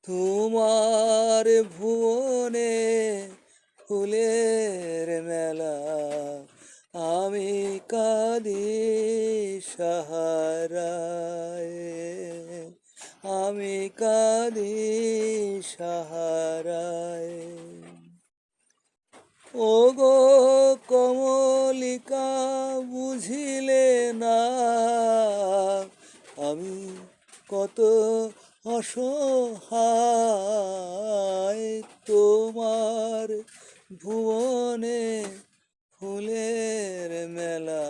তোমার ভুবনে ফুলের মেলা, আমি কাঁদি সাহারায়, আমি কাঁদি সাহারায়। ওগো কমলিকা বুঝিলে না, আমি কত অসহায়। তোমার ভুবনে ফুলের মেলা,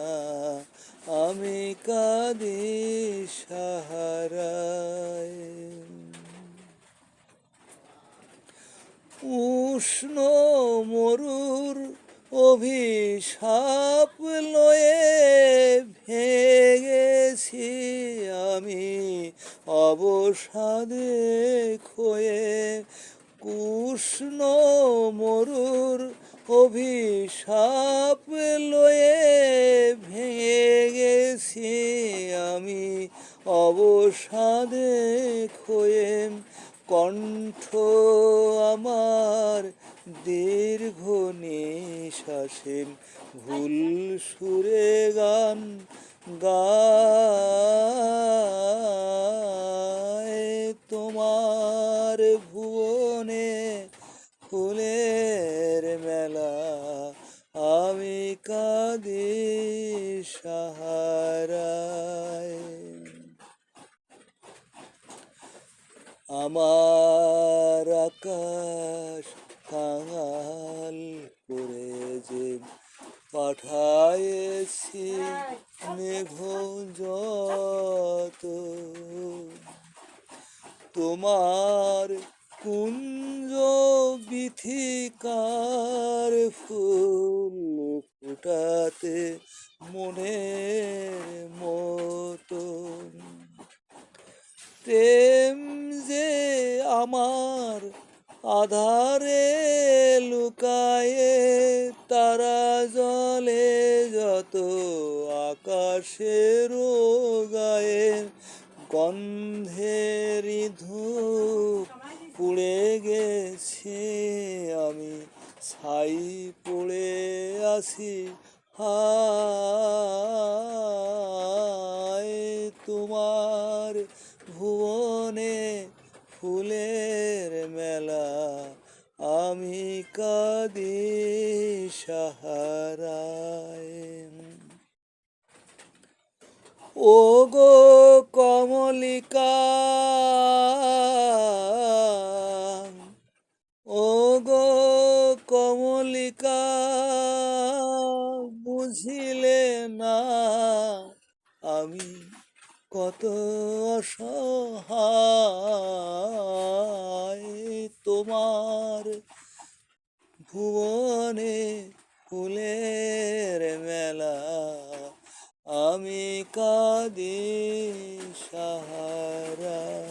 আমি কাঁদি সাহারায়। উষ্ণ মরুর অভিশাপ লয়ে ভেঙেছি আমি অবসাদে ক্ষয়ে। উষ্ণ মরুর অভিশাপ লয়ে ভেঙে গেছি আমি অবসাদে ক্ষয়ে। কণ্ঠ আমার দীর্ঘ নিঃশ্বাসে ভুল সুরে গান গায়। তোমার ভুবনে ফুলের মেলা, আমি কাঁদি সাহারায়। আমার আকাশ কাঙাল করে যে পাঠায়েছি মেঘ যত, তোমার কুঞ্জ বিথিকার ফুল ফুটাতে মনের মতো। প্রেম যে আমার আধারে লুকায়ে, তারা জলে যত আকাশের গায়ে। গন্ধেরি ধূপ পুড়ে গেছে আমি ছাই পড়ে আসি হায়। তোমার ভুবনে ফুলের মেলা, আমি কাঁদি সাহারায়। ওগো কমলিকা, ওগো কমলিকা বুঝিলে না, আমি কত অসহায়। তোমার ভুবনে ফুলের মেলা, আমি কাঁদি সাহারায়।